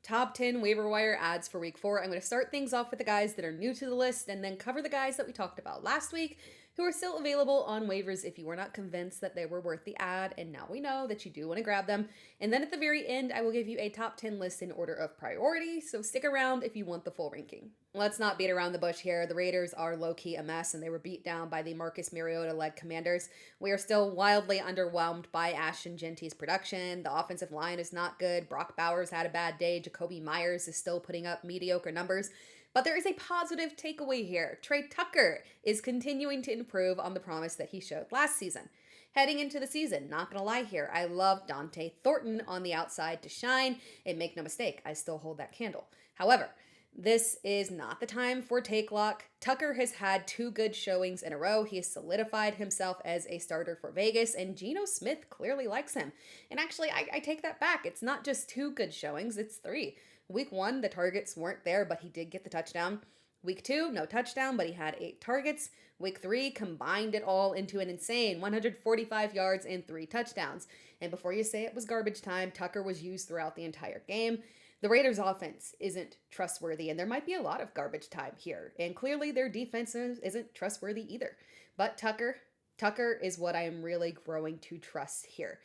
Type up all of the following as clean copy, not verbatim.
Top 10 waiver wire adds for week 4. I'm going to start things off with the guys that are new to the list and then cover the guys that we talked about last week who are still available on waivers if you were not convinced that they were worth the ad, and now we know that you do want to grab them. And then at the very end, I will give you a top 10 list in order of priority, so stick around if you want the full ranking. Let's not beat around the bush here. The Raiders are low-key a mess, and they were beat down by the Marcus Mariota-led Commanders. We are still wildly underwhelmed by Ashton Genty's production. The offensive line is not good. Brock Bowers had a bad day. Jacoby Myers is still putting up mediocre numbers. But there is a positive takeaway here. Tre Tucker is continuing to improve on the promise that he showed last season. Heading into the season, not gonna lie here, I love Tyquan Thornton on the outside to shine, and make no mistake, I still hold that candle. However, this is not the time for take lock. Tucker has had 2 good showings in a row. He has solidified himself as a starter for Vegas, and Geno Smith clearly likes him. And actually, I take that back. It's not just 2 good showings, it's 3. Week 1, the targets weren't there, but he did get the touchdown. Week 2, no touchdown, but he had 8 targets. Week 3, combined it all into an insane 145 yards and 3 touchdowns. And before you say it was garbage time, Tucker was used throughout the entire game. The Raiders' offense isn't trustworthy, and there might be a lot of garbage time here. And clearly their defense isn't trustworthy either. But Tucker is what I am really growing to trust here.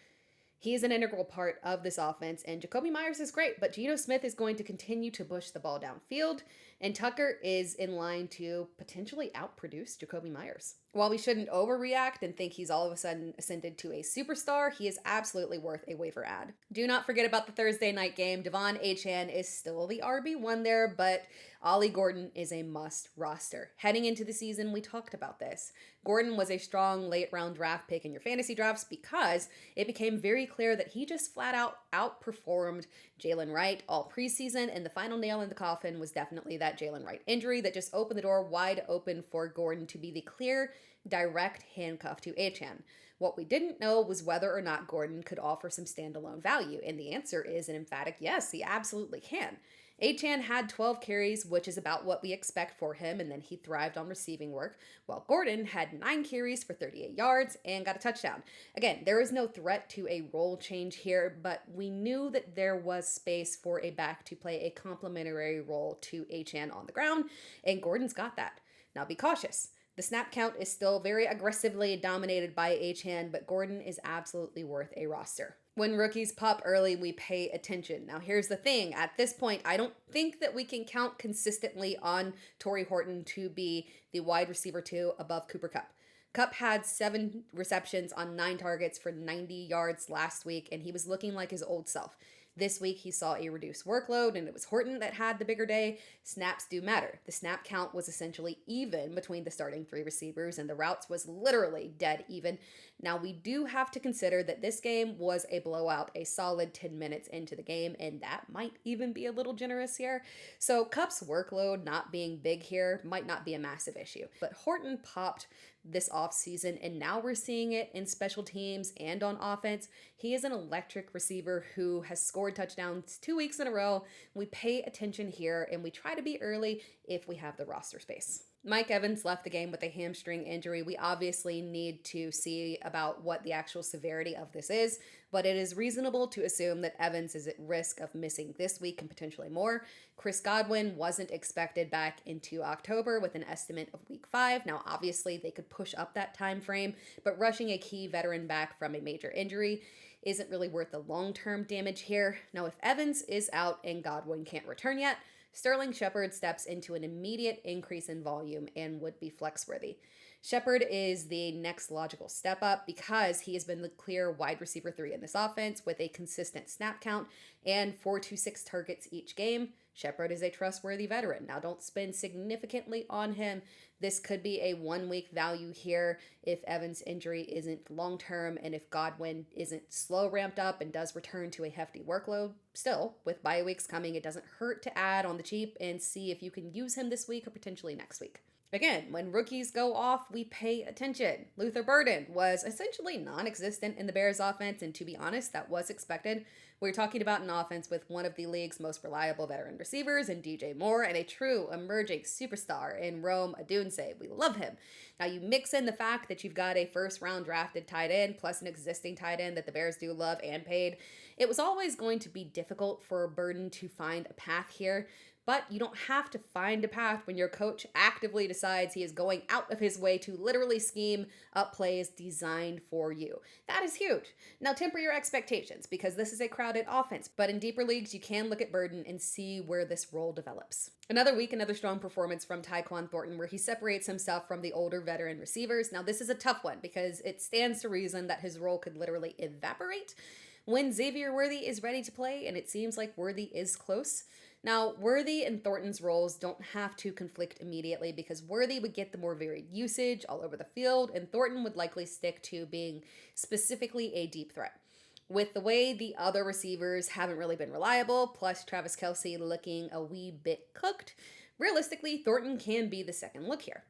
He is an integral part of this offense, and Jacoby Myers is great, but Geno Smith is going to continue to push the ball downfield, and Tucker is in line to potentially outproduce Jacoby Myers. While we shouldn't overreact and think he's all of a sudden ascended to a superstar, he is absolutely worth a waiver ad. Do not forget about the Thursday night game. Devon Achane is still the RB1 there, but Ollie Gordon is a must roster. Heading into the season, we talked about this. Gordon was a strong late round draft pick in your fantasy drafts because it became very clear that he just flat out outperformed Jalen Wright all preseason, and the final nail in the coffin was definitely that Jalen Wright injury that just opened the door wide open for Gordon to be the clear direct handcuff to Achane. What we didn't know was whether or not Gordon could offer some standalone value, and the answer is an emphatic yes, he absolutely can. Achane had 12 carries, which is about what we expect for him, and then he thrived on receiving work, while Gordon had 9 carries for 38 yards and got a touchdown. Again, there is no threat to a role change here, but we knew that there was space for a back to play a complementary role to Achane on the ground, and Gordon's got that. Now be cautious. The snap count is still very aggressively dominated by Achane, but Gordon is absolutely worth a roster. When rookies pop early, we pay attention. Now, here's the thing. At this point, I don't think that we can count consistently on Tory Horton to be the wide receiver 2 above Cooper Kupp. Kupp had 7 receptions on 9 targets for 90 yards last week, and he was looking like his old self. This week, he saw a reduced workload, and it was Horton that had the bigger day. Snaps do matter. The snap count was essentially even between the starting 3 receivers, and the routes was literally dead even. Now, we do have to consider that this game was a blowout, a solid 10 minutes into the game, and that might even be a little generous here. So Kupp's workload not being big here might not be a massive issue. But Horton popped this offseason, and now we're seeing it in special teams and on offense. He is an electric receiver who has scored touchdowns 2 weeks in a row. We pay attention here, and we try to be early if we have the roster space. Mike Evans left the game with a hamstring injury. We obviously need to see about what the actual severity of this is, but it is reasonable to assume that Evans is at risk of missing this week and potentially more. Chris Godwin wasn't expected back into October with an estimate of week 5. Now, obviously, they could push up that time frame, but rushing a key veteran back from a major injury isn't really worth the long-term damage here. Now, if Evans is out and Godwin can't return yet, Sterling Shepard steps into an immediate increase in volume and would be flex-worthy. Shepard is the next logical step up because he has been the clear wide receiver 3 in this offense with a consistent snap count and 4 to 6 targets each game. Shepard is a trustworthy veteran. Now, don't spend significantly on him. This could be a 1-week value here if Evans' injury isn't long-term and if Godwin isn't slow ramped up and does return to a hefty workload. Still, with bye weeks coming, it doesn't hurt to add on the cheap and see if you can use him this week or potentially next week. Again, when rookies go off, we pay attention. Luther Burden was essentially non-existent in the Bears offense, and to be honest, that was expected. We're talking about an offense with one of the league's most reliable veteran receivers in DJ Moore and a true emerging superstar in Rome Odunze. We love him. Now you mix in the fact that you've got a first-round drafted tight end plus an existing tight end that the Bears do love and paid. It was always going to be difficult for Burden to find a path here. But you don't have to find a path when your coach actively decides he is going out of his way to literally scheme up plays designed for you. That is huge. Now temper your expectations because this is a crowded offense, but in deeper leagues you can look at Burden and see where this role develops. Another week, another strong performance from Tyquan Thornton where he separates himself from the older veteran receivers. Now this is a tough one because it stands to reason that his role could literally evaporate when Xavier Worthy is ready to play, and it seems like Worthy is close. Now, Worthy and Thornton's roles don't have to conflict immediately because Worthy would get the more varied usage all over the field, and Thornton would likely stick to being specifically a deep threat. With the way the other receivers haven't really been reliable, plus Travis Kelce looking a wee bit cooked, realistically, Thornton can be the second look here.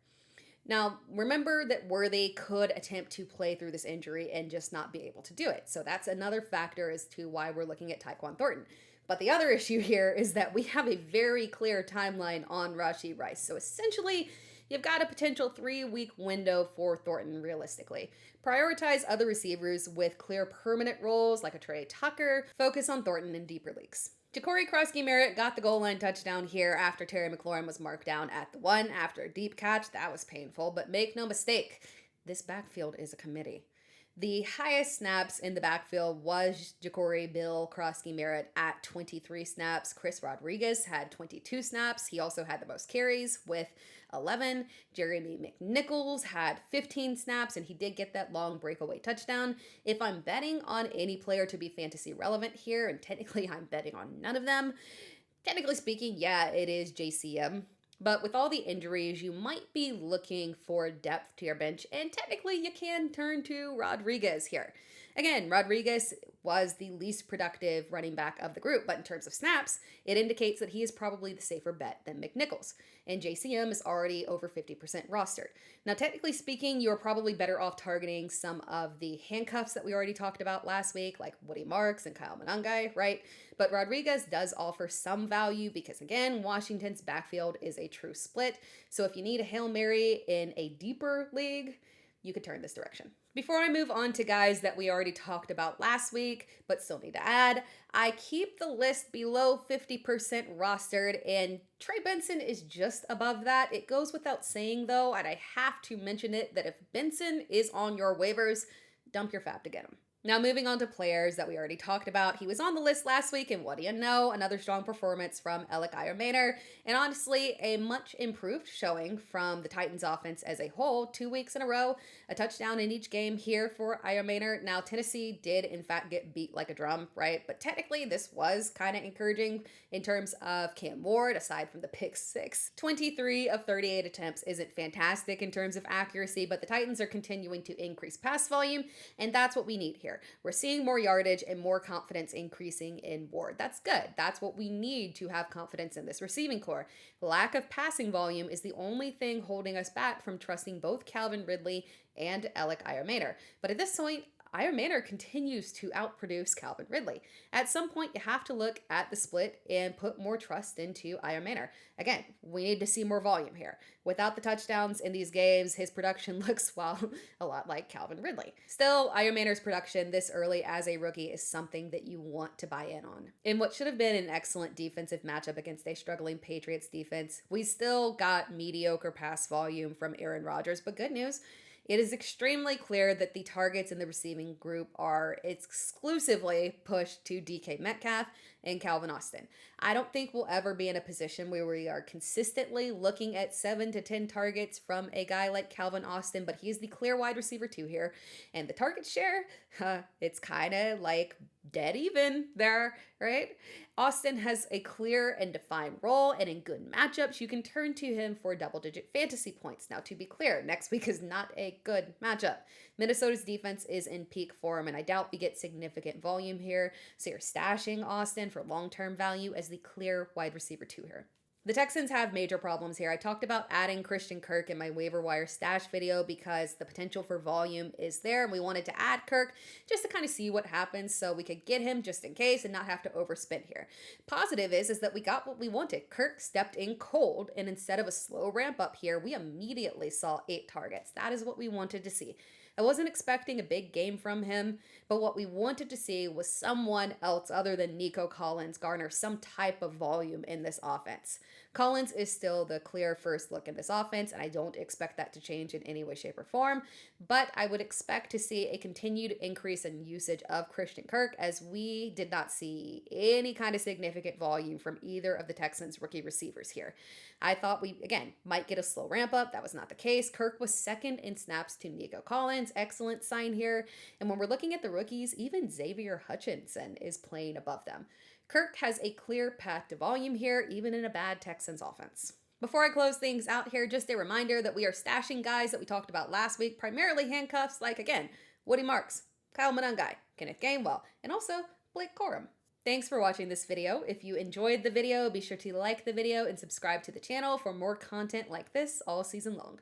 Now, remember that Worthy could attempt to play through this injury and just not be able to do it. So that's another factor as to why we're looking at Tyquan Thornton. But the other issue here is that we have a very clear timeline on Rashee Rice. So essentially, you've got a potential 3-week window for Thornton realistically. Prioritize other receivers with clear permanent roles like a Tre Tucker. Focus on Thornton in deeper leagues. Ja'Cory Krosky-Merritt got the goal line touchdown here after Terry McLaurin was marked down at the 1 after a deep catch. That was painful, but make no mistake, this backfield is a committee. The highest snaps in the backfield was Ja'Cory Bill Krosky-Merritt at 23 snaps. Chris Rodriguez had 22 snaps. He also had the most carries with 11. Jeremy McNichols had 15 snaps, and he did get that long breakaway touchdown. If I'm betting on any player to be fantasy relevant here, and technically I'm betting on none of them, technically speaking, yeah, it is JCM. But with all the injuries, you might be looking for depth to your bench, and technically you can turn to Rodriguez here. Again, Rodriguez was the least productive running back of the group, but in terms of snaps, it indicates that he is probably the safer bet than McNichols, and JCM is already over 50% rostered. Now, technically speaking, you're probably better off targeting some of the handcuffs that we already talked about last week, like Woody Marks and Kyle Monangai, right? But Rodriguez does offer some value because, again, Washington's backfield is a true split, so if you need a Hail Mary in a deeper league, you could turn this direction. Before I move on to guys that we already talked about last week, but still need to add, I keep the list below 50% rostered, and Trey Benson is just above that. It goes without saying, though, and I have to mention it, that if Benson is on your waivers, dump your fab to get him. Now, moving on to players that we already talked about. He was on the list last week, and what do you know? Another strong performance from Elic Ayomanor, and honestly, a much improved showing from the Titans offense as a whole. 2 weeks in a row, a touchdown in each game here for Ayomanor. Now, Tennessee did, in fact, get beat like a drum, right? But technically, this was kind of encouraging in terms of Cam Ward, aside from the pick 6. 23 of 38 attempts isn't fantastic in terms of accuracy, but the Titans are continuing to increase pass volume, and that's what we need here. We're seeing more yardage and more confidence increasing in Ward. That's good. That's what we need to have confidence in this receiving core. Lack of passing volume is the only thing holding us back from trusting both Calvin Ridley and Elic Ayomanor. But at this point, Ayomanor continues to outproduce Calvin Ridley. At some point, you have to look at the split and put more trust into Ayomanor. Again, we need to see more volume here. Without the touchdowns in these games, his production looks, well, a lot like Calvin Ridley. Still, Ayomanor's production this early as a rookie is something that you want to buy in on. In what should have been an excellent defensive matchup against a struggling Patriots defense, we still got mediocre pass volume from Aaron Rodgers, but good news. It is extremely clear that the targets in the receiving group are exclusively pushed to DK Metcalf and Calvin Austin. I don't think we'll ever be in a position where we are consistently looking at 7 to 10 targets from a guy like Calvin Austin, but he's the clear wide receiver 2 here. And the target share, it's kind of like dead even there, right? Austin has a clear and defined role, and in good matchups, you can turn to him for double-digit fantasy points. Now, to be clear, next week is not a good matchup. Minnesota's defense is in peak form, and I doubt we get significant volume here, so you're stashing Austin for long-term value as the clear wide receiver 2 here. The Texans have major problems here. I talked about adding Christian Kirk in my waiver wire stash video because the potential for volume is there, and we wanted to add Kirk just to kind of see what happens so we could get him just in case and not have to overspend here. Positive is that we got what we wanted. Kirk stepped in cold, and instead of a slow ramp up here, we immediately saw 8 targets. That is what we wanted to see. I wasn't expecting a big game from him, but what we wanted to see was someone else other than Nico Collins garner some type of volume in this offense. Collins is still the clear first look in this offense, and I don't expect that to change in any way, shape, or form, but I would expect to see a continued increase in usage of Christian Kirk, as we did not see any kind of significant volume from either of the Texans' rookie receivers here. I thought we, again, might get a slow ramp up. That was not the case. Kirk was second in snaps to Nico Collins. Excellent sign here. And when we're looking at the rookies, even Xavier Hutchinson is playing above them. Kirk has a clear path to volume here, even in a bad Texans offense. Before I close things out here, just a reminder that we are stashing guys that we talked about last week, primarily handcuffs, like, again, Woody Marks, Kyle Monangai, Kenneth Gainwell, and also Blake Corum. Thanks for watching this video. If you enjoyed the video, be sure to like the video and subscribe to the channel for more content like this all season long.